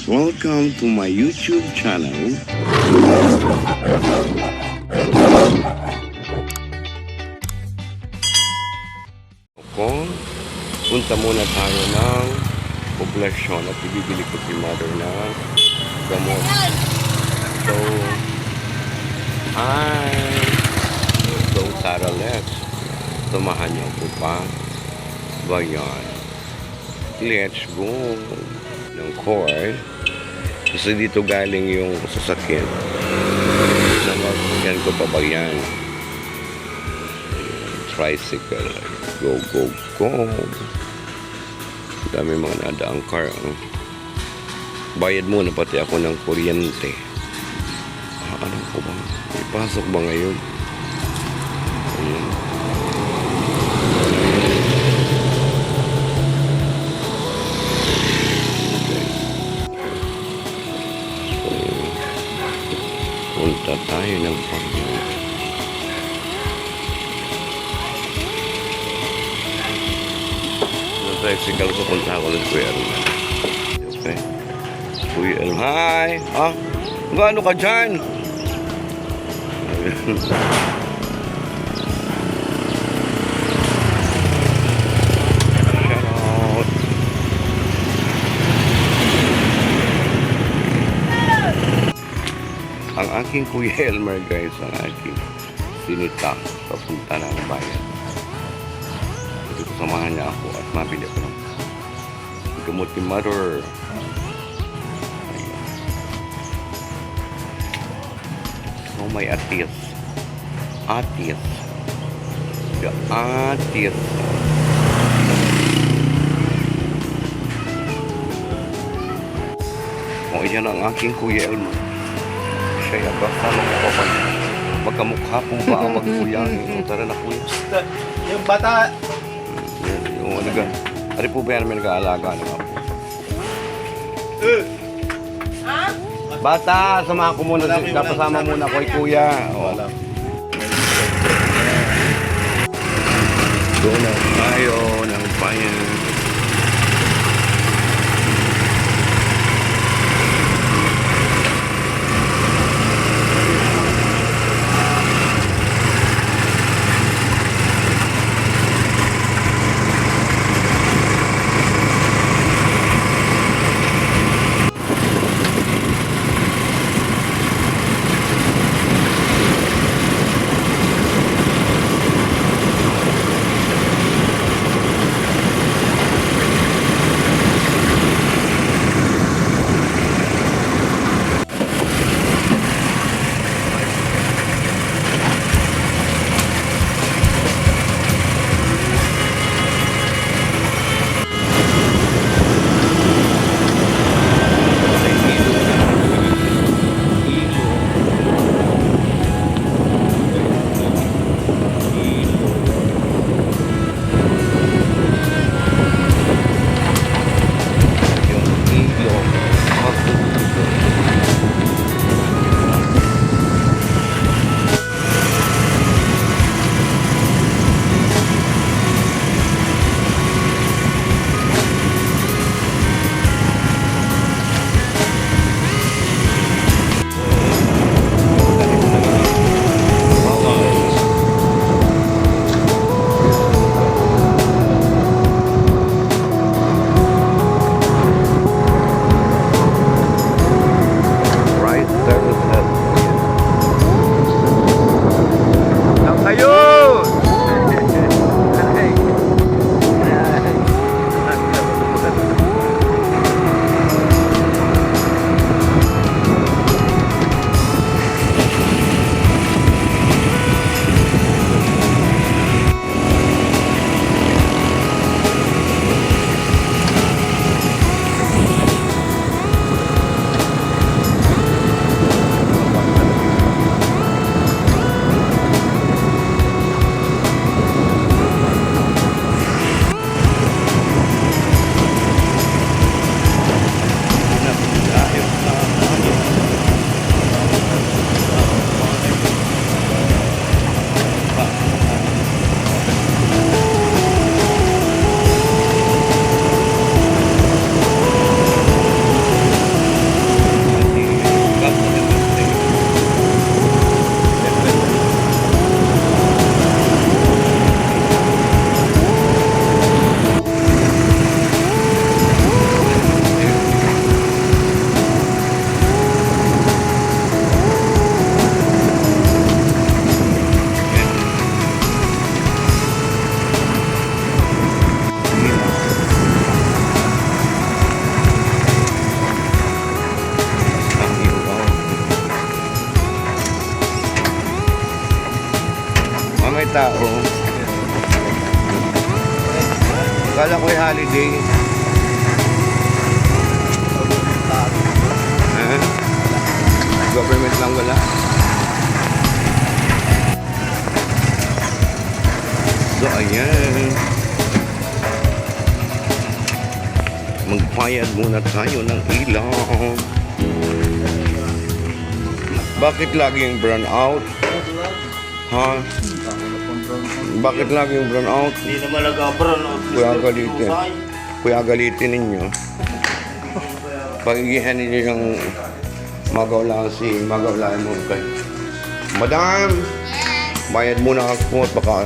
Welcome to my YouTube channel. Kung punta muna tayo ng poblasyon at ibibili ko si mother ng gamot. So, hi! So, Tara, let's tumahan niyo po pa ba yan? Let's go ng cord kasi dito galing yung sasakyan naman ko pa ba yan? Tricycle, go go go, dami mga nadaang car. Bayad muna pati ako ng kuryente. Ano ko ba? Ipasok ba ngayon? Ayan. Punta tayo ng pagyan. Sa tricycle ko, punta ako ng Kuya El. Okay. Kuya El, hi! Ah, gaano ka dyan? Shout out! Ang aking Kuya Elmer, guys, ang aking sinita papunta ng bayan. Dito samahan niya ako at mabili ko ng gamot ni mother. So may atis. Atis. The atis. O, yan ang aking Kuya Elmer. Siya kasama ko pa pala. Magkamukha po ba ang magkuya? Tara na kuya. Yung bata. Yung ano ka? Ari po ba yan may nag-aalaga ng apo? Bata, samahan ko muna. Kapasama muna ko kay kuya. Wala. Doon na tayo ng bayan. tao. Kala ko'y holiday. Ha? Government lang wala. So, ayan. Magbayad muna tayo ng ilaw. Bakit laging brown out? Ha? Bakit laging brown out? Hindi naman nag-abron. Kuya galitin. Kuya galitin ninyo. Pagigihan ninyo yung magawlaan mo kay Madam! Bayad muna ako at baka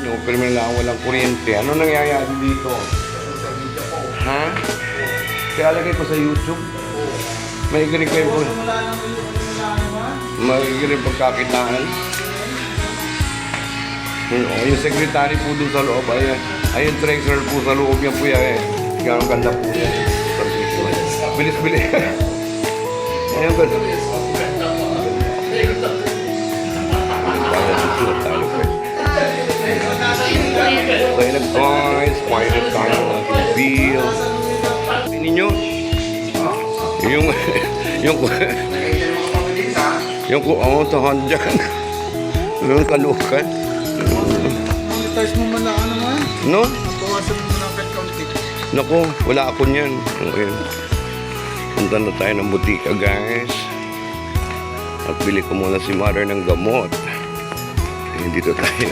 yung kriminal lang walang kuryente. Ano nangyayari dito? Ha? Kaya lagay ko sa YouTube. May galing kayo po. May galing pagkakitaan. Yung secretary po dun sa loob. Ayun, treasurer po sa loob niya po yan. Gano'ng ganda po yan. Bilis-bilis. Ayun ganda. Silent toys, quiet time, bill. Ninyo, yung tahan dyan. Yung kalukan. Monetize mo man lang ano man. No? Bawasan mo ng pet counting. Naku, wala ako niyan. Okay. Punta na tayo ng butika, guys. At bili ko muna si Mother ng gamot. Ayan, dito tayo.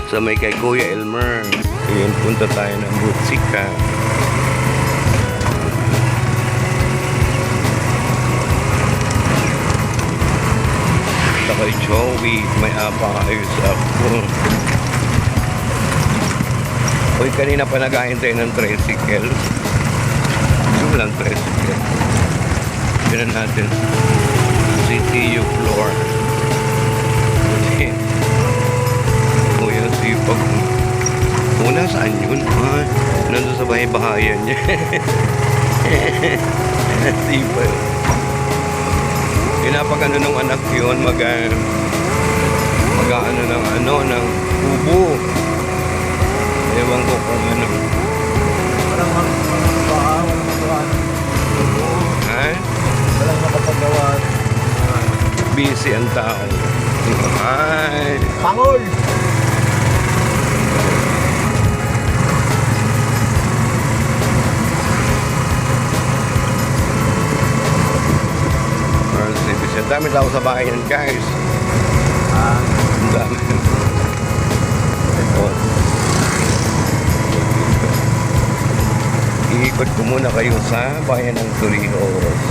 Sa may kay Kuya Elmer. Ayan, punta tayo ng butika. Sa kay Joey, may apayos ako. Uy, kanina pa naghahintay ng tricycle. Yung lang tricycle. Tignan natin. CTU floor. Kuya, sipag. Una, saan yun? Ah, nandun sa bahay-bahayan niya. Sipag. Pinapagano ng anak yun, mag-ano ng kubo. Ewan ko kung ano. Walang makapagawa. Ha? Walang makapagawa. Busy ang tao. Ay. Pangol! Ang dami tao sa bayan, guys. Ang dami. Ito. Iikot ko muna kayo sa bayan ng Torrijos.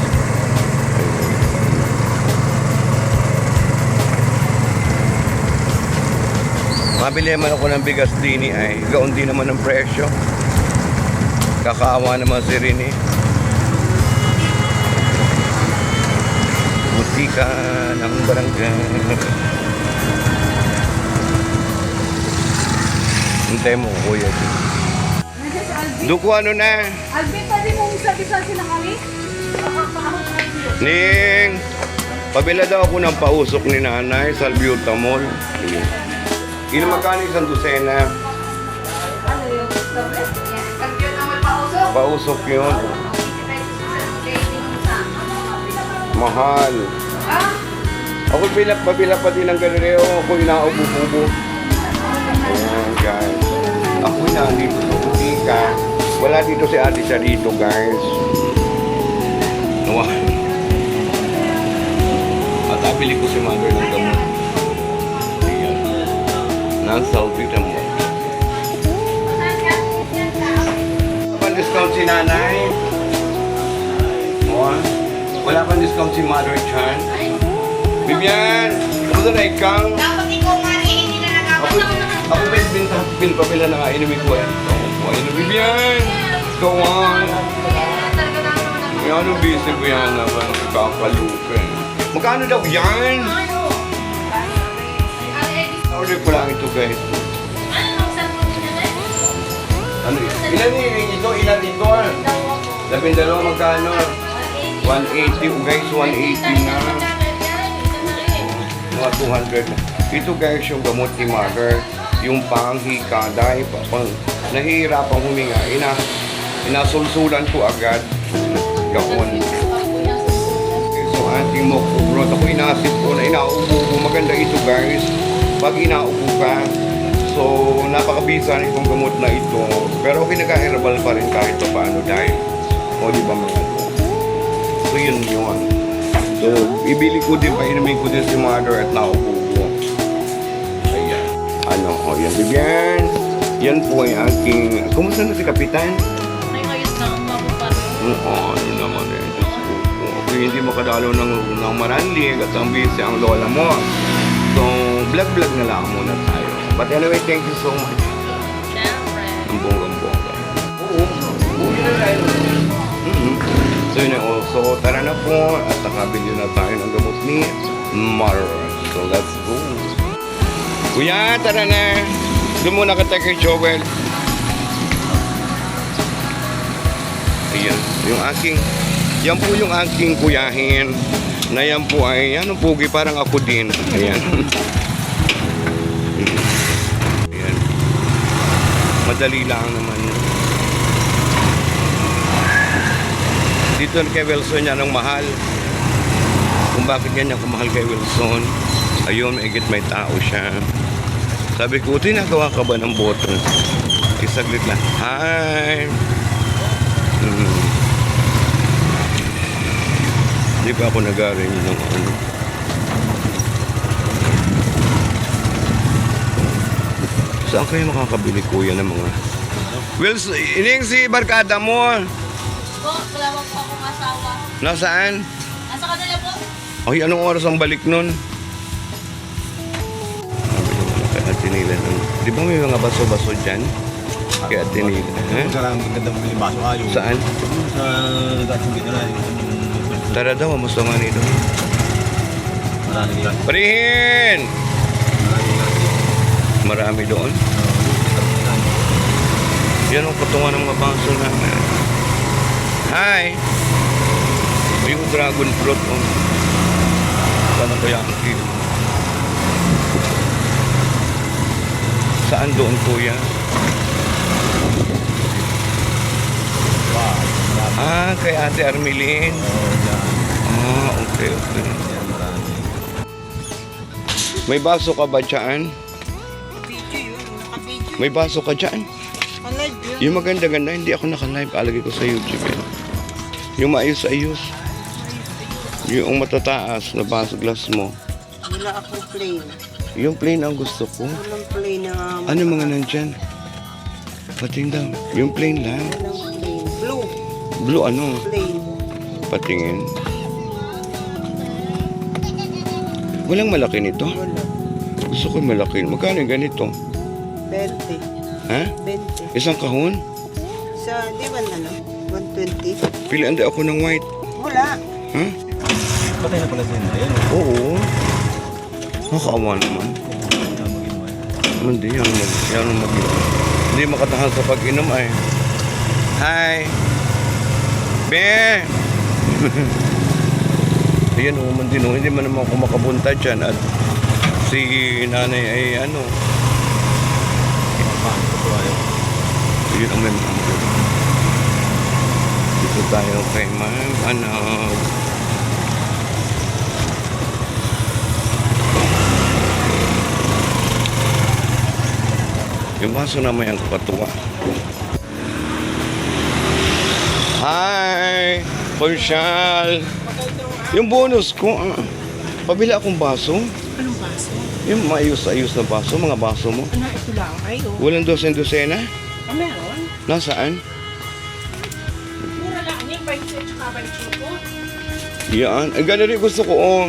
Mabili naman ako ng bigas din ay gaon din naman ang presyo. Kakaawa naman si Rini. Butika ng barangay. Hintay mo, kuya. Duko ano na? Alvin, pwede mong sabi-sabi na kami? Ning, pabila daw ako ng pausok ni nanay sa albutamol. Ino magkano isang dosena? Ano yung tablet? Alvin na may pausok? Pausok yun. Mahal. Ah? Ako pabila pa din ng ganito. Ako inaubo-ubo. Ayan, guys. Ako nandito sa butika. Wala dito si ate siya dito, guys. Nawa. At abili ko si mother ng gamot. Ayan. Nasa-salpita mo. Wala discount si nanay? Wala pang discount si Mother Chan? Bibian! Kamusta na ikaw? Dapat ikaw nga hindi na nagkakasama. Ako pinpapila na nga inumin ko eh. Bibian! Go on! Yan ang busy ko yan naman. Kakalukin. Magkano daw yan? Order ko lang ito guys. Ano ilan ito? Ilan ito? 12 magkano? 180 guys, 180 na. Mga 200. Ito guys yung gamot ni mother. Yung panghika dahil nahihirapang huminga. Inasulsulan ko agad. Gapon. So ating mokogrot. Ako inasip ko na inaubo ko. Maganda ito guys. Pag inaubo ka. So napakabisa itong gamot na ito. Pero kinaka-herbal pa rin kahit pa paano dahil. O di ba mga ito. So yun yun. So ibili ko din, painumin ko din si mother at naubo ko. Ayan. Ano, o yan. Bibyan. Yan po ay aking... Kumusta na si Kapitan? May ayos na ang mako pa rin. Oo, ano naman eh. Diyos ko. Okay, hindi makadalo ng maranlig at ang busy ang lola mo. So, vlog-vlog na lang muna tayo. But anyway, thank you so much. Siyempre. Ang bonggang-bongga. Oo. Buhay na tayo. So yun na. So, tara na po at nakabili na tayo ng gamot ni Mara. So, let's go. Kuya, tara na. Doon muna ka tayo kay Joel. Ayan, yung aking, yan po yung aking kuyahin. Na yan po ay, ano pugi, parang ako din. Ayan. Ayan. Madali lang naman. Dito kay Wilson yan ang mahal. Kung bakit ganyan ako mahal kay Wilson. Ayun, may tao siya. Sabi ko, tinagawa ka ba ng boto? Isaglit lang. Hi! Hindi pa ako nag-aring ng ano. Saan kayo makakabili kuya ng mga... Wilson, ining si barkada mo. Po, wala po akong asawa. Nasaan? Nasa kanila po. Ay, anong oras ang balik nun? Kay Ate Nila nun. Di ba may mga baso-baso dyan? Kay Ate Nila. Eh? Sa lang maganda mo yung baso. Ayaw. Saan? Sa dating gito na. Tara daw, mas naman ito. Maraming yan. Parihin! Maraming yan. Marami doon. Yan ang patungan ng mabaso namin. Hi! Yung dragon fruit. Oh. Sana kaya ang kilo? Saan doon kuya? Wow. Ah, kay Ate Armelin. Ah, okay. May baso ka ba dyan? Video yun. Naka-video. May baso ka dyan? Alive yun. Yung maganda-ganda, hindi ako naka-live. Alagay ko sa YouTube. Eh. Yung maayos-ayos. Yung matataas na baso glass mo. Wala akong plain. Yung plain ang gusto ko. Walang plain na... Ano mga nandyan? Patingin. Yung plain lang. Walang plain. Blue. Blue ano? Plain. Patingin. Walang malaki nito. Wala. Gusto ko yung malaki. Magkano yung ganito? 20. Ha? 20. Isang kahon? Sa, di ba ano? 120? Pilihan din ako ng white. Wala. Ha? Patay na pala sa inyo. Ayan. Oo. Nakakaawa naman. Hindi yan mag hindi makatahan sa pag-inom ay. Hi! Be! Ayan o, man din o. Hindi man naman ako makabunta dyan. At si nanay ay ano. Yun ang may dito tayo kay ma'am. Ano? Yung baso na may ang kapatuwa. Hi! Conchal! Yung bonus ko, pabila akong baso. Anong baso? Yung maayos-ayos na baso, mga baso mo. Ano, ito lang. Ay, oh. Walang dosen-dosena? Ah, meron? Nasaan? Mura lang. Yung 20 at saka 25. Yan. Ay, gano'n rin gusto ko, oh.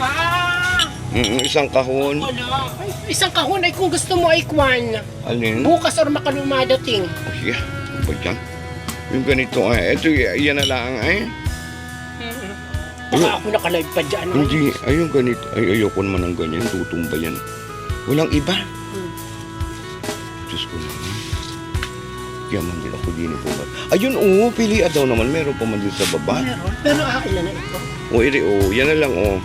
Ah! Isang kahon. Wala. Ay, isang kahon ay kung gusto mo ay kwan. Alin? Bukas or makalumadating. Oh, yeah. Ano ba dyan? Yung ganito, ay. Ito, yan na lang, ay. Baka ako nakalive pa dyan. Hindi. Ay, yung ganito. Ay, ayoko naman ng ganyan. Tutumba yan. Walang iba. Diyos ko naman. Yaman din ako din po ba? Ayun, oo. Pilihan daw naman. Meron pa man din sa baba. Meron. Pero ilan na ito? O, iri, yan na lang, oh.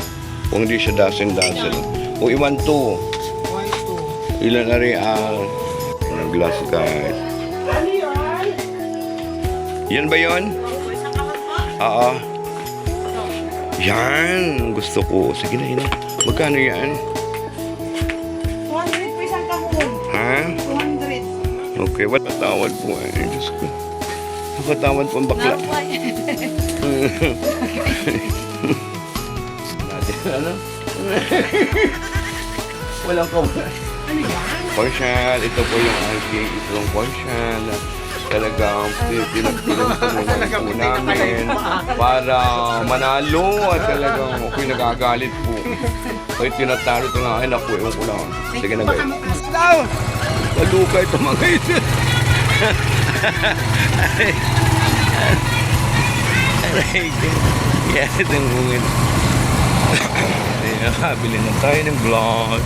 Kung hindi siya dasen-dasen. O iwan to. 1, 2. Ilan na rin ang glass guys. Ano yun? Yan ba yun? Oo. Yan. Gusto ko. Sige na, ina. Magkano yan? 200 po isang kahon. Ha? 200. Okay, what patawad po eh. Diyos ko. Nakatawad po ang bakla. Natin, ano? Walang kabla. Ano yan? Porsyal, ito po yung aking itong porsyal. Talagang pinagpinagpamunan po namin para manalo at talagang ako'y nagagalit po. Ako'y tinatalo ito nga, ay naku, ewan ko lang. Sige na guys. Daw! Maluka ito mga ito. Kaya itong hungin. Nakabili na tayo ng vlog.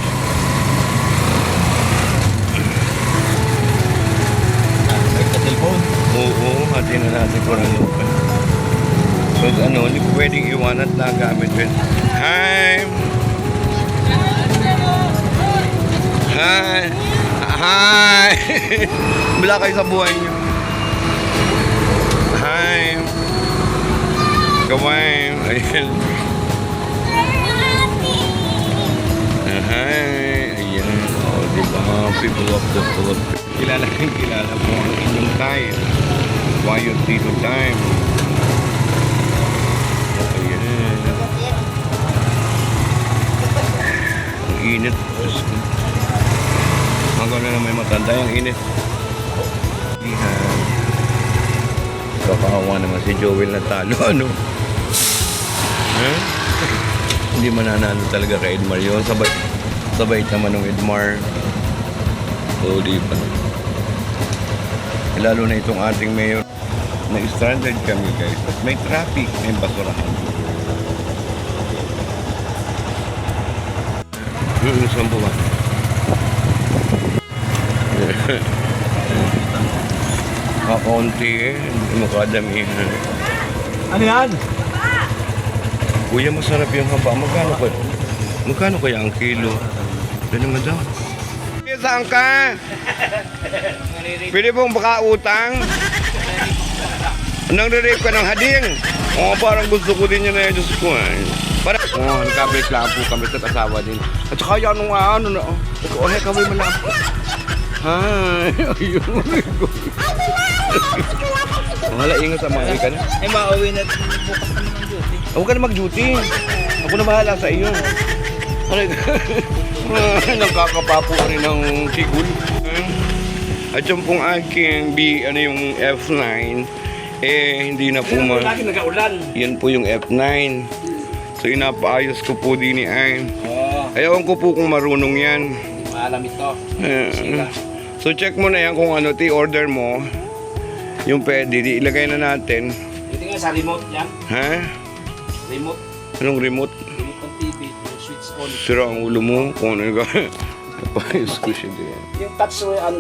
Nagka-cellphone. Oo, hati na natin kung ano pa. So ano, hindi ko pwedeng iwan at nagamit yun. Hi! Hi! Hi! Bala kayo sa buhay niyo. Hi! Gawin! Ayan. Hi! Ayan. O, diba? People of the Philippines. Kilala po ang inyong time. Quiet dito time. Ayan. Ang init. Diyos ko. Hanggang na may matanda yung init. Ihan. Kakahawa naman si Joel na talo. Ano? Ha? Hindi mananalo talaga kay Edmar yun. Sabay naman ng Edmar. So, di pa. Lalo na itong ating mayor. Na-stranded kami guys. At may traffic. May basurahan. Saan po ba? Kaunti eh. Hindi mo kadamihan. Ano yan? Kuya, masarap yung haba. Magkano kaya ang kilo? Ano naman daw? Saan ka? Pwede pong baka utang? Nang re-rape ka ng hading? Oo, parang gusto ko din yun na Diyos ko. Parang, nagkabalik lang po kami sa asawa din. At saka yan nung ano na, kami malapit. Hi, ayun. Wala, ingat sa mga ka na. Ay, mauwi na bukas naman ng duty. Huwag ka na mag-duty. Ako na bahala sa iyo. Aray, nagkakapapo rin ng sigul. At yung pong aking yung F9, eh hindi na po Lagi nag-aulan. yan po yung F9. So inapaayos ko po din ay. Ayaw ko po kung marunong yan. Maalam ito. So check mo na yan kung ano order mo. Yung pwede, di ilagay na natin. Ito nga sa remote yan. Ha? Remote. Anong remote? Remote ng TV. Yung switch on. Sira ang ulo mo kung ano ka. Napayos ko siya din. Yung touch, ano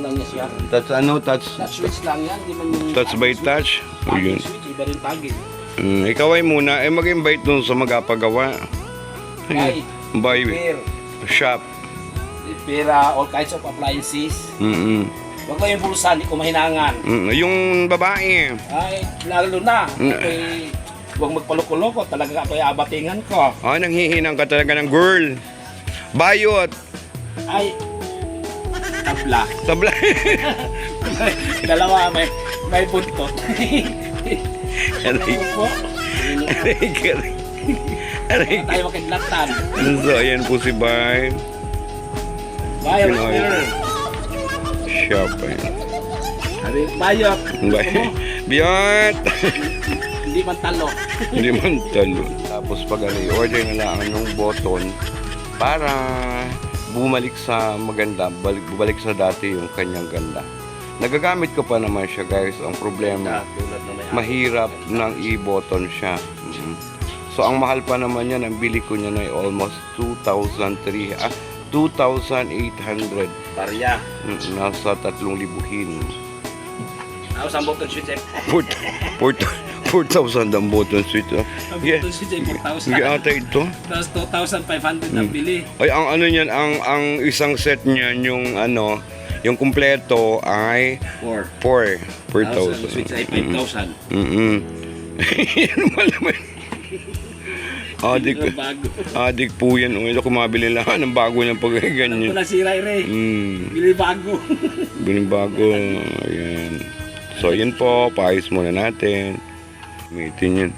lang niya siya. Touch ano? Touch? Touch switch lang yan. Di man yung Touch by touch? Ayun. switch, iba rin tagin. Ikaw ay muna, mag-invite dun sa magapagawa. Buy. Buy Repair. shop. Repair all kinds of appliances. Huwag lang yung bulsa, hindi ko mahinangan. Yung babae. Ay, lalo na. Ako'y huwag magpaluko-loko. Talaga ako'y abatingan ko. Nanghihinang ka talaga ng girl. Bayot. Ay, tabla. Tabla. Dalawa, may buntot. Aray. Po. Aray. Aray. Tayo makidlatan. So, ayan po si Bay. Bayo, Pinoy. repair. Shop. Ayan. Bayo. Bay. Biyot. Hindi man talo. Hindi man talo. Tapos pag order na lang ng button para bumalik sa maganda, bumalik sa dati yung kanyang ganda. Nagagamit ko pa naman siya guys. Ang problema, Tulad na may mahirap nang i-button siya. So ang mahal pa naman yan, ang bili ko niya na ay almost 2,800. barya. Nasa 3,000. Ako sa button switch eh. 4,000 ang button sweet. Oh. Ang Yeah. button switch ay 4,000. Hindi ata ito. Tapos 2,500 ang bili. Ay, ang ano niyan, ang isang set niyan, yung ano, yung kumpleto ay 4 per Tapos ang 1,000. switch ay 5,000. Yan malaman. Adik, Ang bago. adik po yan. Ito kung mabili lang ng bago ng Alam ko pagkaganyan. na si Ray. Bili bago. Binibago. Ayan. So, yun po. Paayos muna natin. Gamitin yun.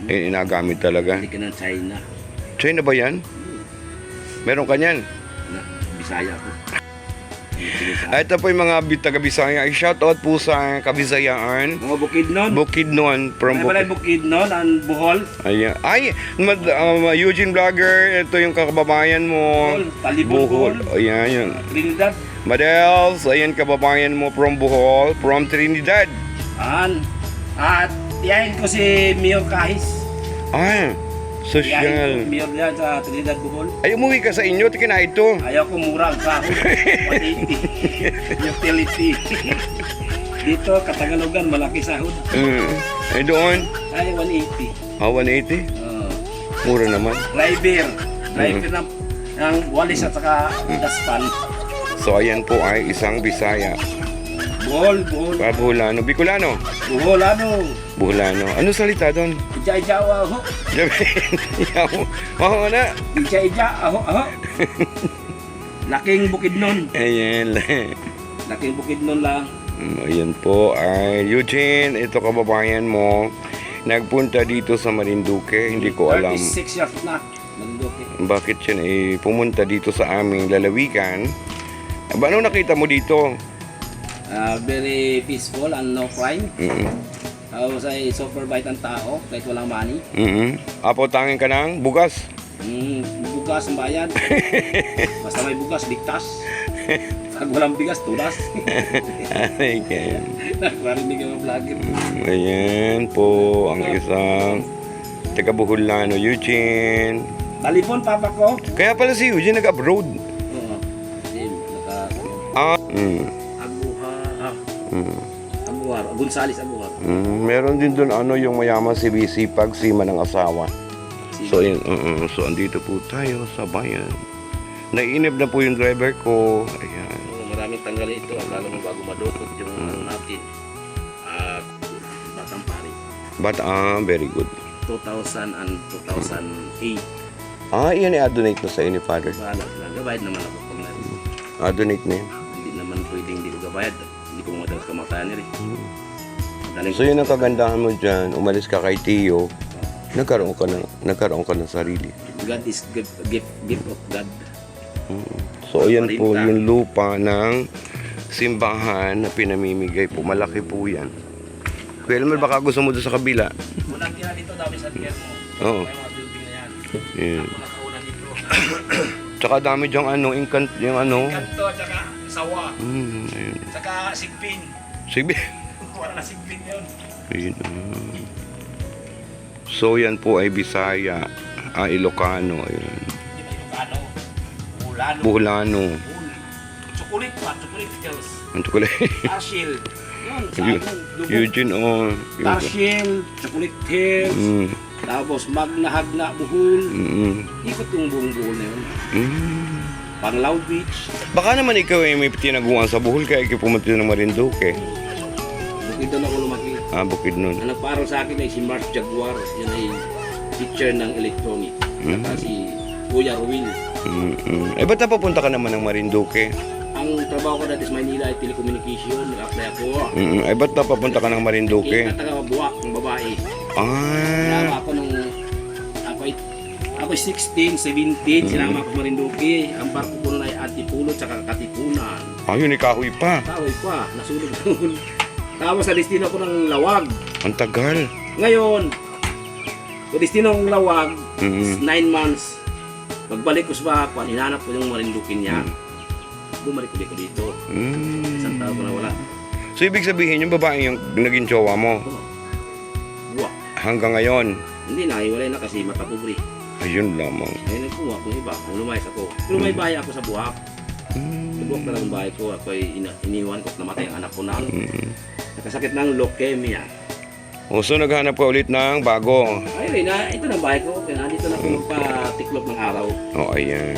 Inagamit talaga. Hindi ka ng China. China ba yan? Meron ka niyan? Na, Bisaya ko. Ito po yung mga taga-Bisaya. Shoutout po sa Kabisayaan. Mga Bukidnon. Bukidnon. From May pala Bukidnon, ang Bohol. Ayan. Ay, Eugene Vlogger. Ito yung kakababayan mo. Bohol, Talibon, Bohol. Ayan, yun. Trinidad. Madels, ayan kababayan mo from Bohol, from Trinidad. At tiyahin ko si Mayor Kahis. Ah, Tiyahin social. ko, Mayor diyan sa Trinidad, Bohol. Ay, umuwi ka sa inyo, tika na ito. Ayaw ko mura ang sahod. 180. Utility. Dito, Katagalogan, malaki sahod. Ay, doon. Ay, 180. 180? Mura naman. Driver ng walis at saka daspan. So, ayan po ay isang Bisaya. Bohol. Buholano. Bicolano. Bohol, ano? Buholano. Ano salita doon? Ija, aho. Oo na. Ija, aho. Laking Bukidnon. Ayan. Laking Bukidnon lang. Ayan po ay Eugene, ito kababayan mo. Nagpunta dito sa Marinduque, hindi ko alam 36 years na. Marinduque. bakit siya pumunta dito sa aming lalawigan. Ano nakita mo dito? Very peaceful and no crime. Mm-mm. Tapos ay super bite ang tao kahit walang money. Apo tangin ka ng bugas. Bugas ang bayan. Basta may bugas, ligtas. Pag walang bigas, tulas. Ay, kaya. Narinig ang mga vlogger. Ayan po ang isang taga Buholano, Eugene. Talipon, papa ko. Kaya pala si Eugene nag-abroad. Oo. Aguar. Gonzales Aguar. Meron din doon yung mayaman si Bisipag, sima ng asawa. So, yun, so andito po tayo sa bayan. Nainip na po yung driver ko. Ayan. Maraming tanggal ito. Lalo mo bago madukot yung ano natin. Batang Pari. But, very good. 2000 and 2008. Iyan i-donate na sa inyo, Father. Bahala sila. Gabayad naman ako pag narin. Donate na yun. Hindi naman pwedeng hindi ko gabayad. Hindi ko madalas kamatayan nila. So, yun ang kagandahan mo dyan. Umalis ka kay Tio. Nagkaroon ka ng sarili. God is gift of God. So, ayan po yung lupa ng simbahan na pinamimigay po. Malaki po yan. Kuya Elmer, baka gusto mo doon sa kabila. Unang tira dito, dami sa tiyan mo. Oo. May mga building na yan. Yeah. Ako nakauna dito. Tsaka dami dyang yung Kanto at saka sawa. Ayun. Saka sigpin. Sige. Wala na sigpin yun. Ayun. So, yan po ay Bisaya. Ilocano. Ayun. Hindi ba Ilocano? Buholano. Buholano. Chocolate pa. Chocolate hills. Ang tukulay. Tarshil. Yun. Sa Eu- akin. Lubog. Eugene, Tarshil. Chocolate hills. Tapos Magna Bohol. Ikot yung buong Bohol na yun. Panglao Beach. Baka naman ikaw ay may tinaguan sa Bohol kaya ikaw pumunta ng Marinduque. Bukid doon ako lumaki. Bukid nun. Ang nagparo sa akin ay si Mark Jaguar. Yan ay teacher ng electronic. At si Kuya Ruil. Ba't napapunta ka naman ng Marinduque? Ang trabaho ko dati sa Manila ay telecommunication. Nag-apply ako. Ba't napapunta ka ng Marinduque? Taga-buwak ng babae. Sinama ako nung ako 16, 17, sinama ako sa Marinduque. Ang barko ko nun ay Antipolo tsaka Katipunan. Ayun, ikahoy pa. Tawag pa, nasulog doon. Tapos sa destino ko ng Lawag. Ang tagal. Ngayon, sa destino ng Lawag, 9 months. Pagbalik ko sa Bakuan, hinanap ko yung Marinduque niya. Bumalik ko dito. Isang taon ko na wala. So, ibig sabihin, yung babae yung naging jowa mo Buwak. hanggang ngayon. Hindi na, iwalay na kasi matapubri. Ayun lamang. Ay nagkuha ko iba, kung lumayas ako. Pero may bahay ako sa Buwak. Sa Buwak na lang ang bahay ko. Ako ay iniwan ko at namatay ang anak ko na. Nakasakit ng leukemia. O, so naghanap ka ulit ng bago. Ay, ito na bahay ko. Kaya nandito na ako magpatiklop ng araw. O, ayan.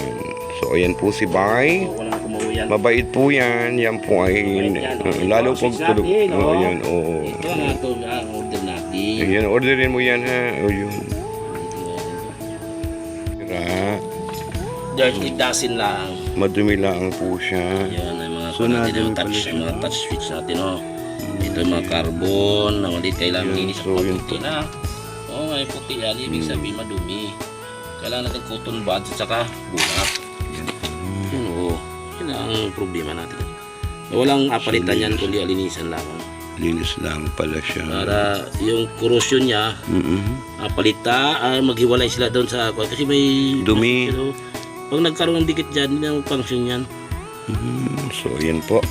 So, ayan po si Bay. So, wala na kumuuyan. Mabait po yan. Yan po ay lalo pag tulog. O, ayan. Oo. Ito na ito ang order natin. Ayan, orderin mo yan ha. O, yun. Tira. There's igdasin lang. Madumi lang po siya. Yan ang mga So, natin, yung nadumi touch, pala mga siya. touch switch natin, oh. Ito yung mga carbon, na maliit kailangan Yun, linis so, ang yun puti po. na. Oo, may puti yan. Ibig sabihin madumi. Kailangan natin cotton buds at saka bulat. Yun, oo. Yun ang problema natin. Walang apalitan yan, kundi alinisan lang. Linis lang pala siya. Para yung corrosion niya, apalita, maghiwalay sila doon sa kasi may Dumi. Pero, pag nagkaroon ng dikit dyan, hindi na function yan. So, yan po.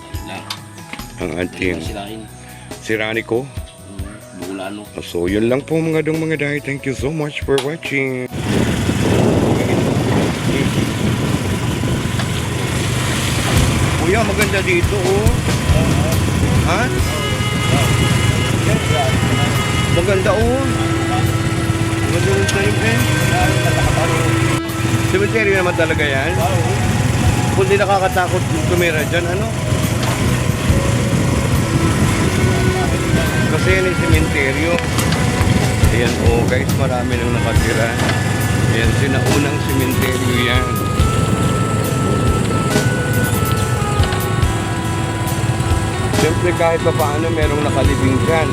Ayun lang. Ang Hindi ating na silahin. sirani ko. Bulano. So, yun lang po mga dong mga day. Thank you so much for watching. Kuya, maganda dito, oh. Ha? Maganda, oh. Maganda rin sa'yo, eh. Cemetery naman talaga yan. Kung di nakakatakot tumira dyan, ano? Kasi yan yung sementeryo. Ayan, oh guys, marami nang nakatira. Ayan, sinaunang sementeryo yan. Siyempre kahit pa paano merong nakalibing dyan.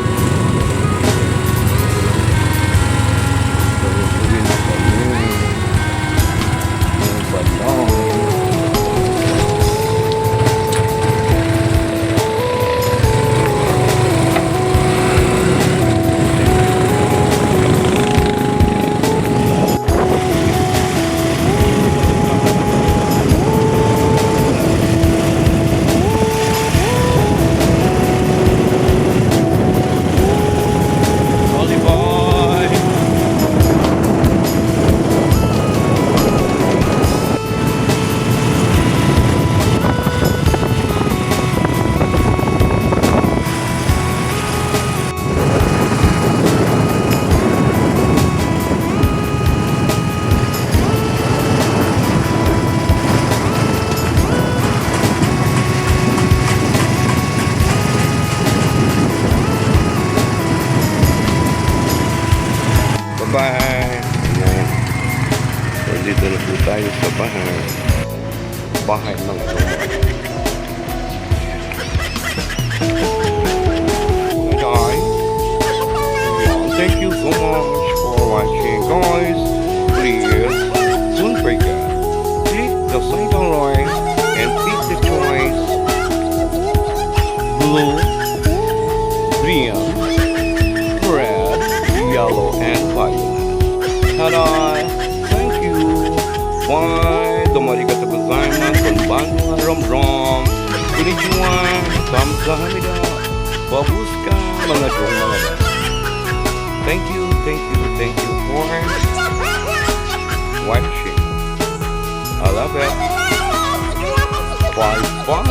Bye-bye. Ayan. So, dito na po tayo sa bahay. Bahay ng Sumar. Guys, thank you so much for watching. Guys, please don't forget, click the second line and pick the choice blue, green, red, yellow, and violet. Ta-da! Thank you! Bye! Domarigato gozaimasu! Konbanwa! Rom-rom! Konnichiwa! Kamsahamnida! Babushka! Mga dong mga da. Thank you for watching. I love it. Bye-bye!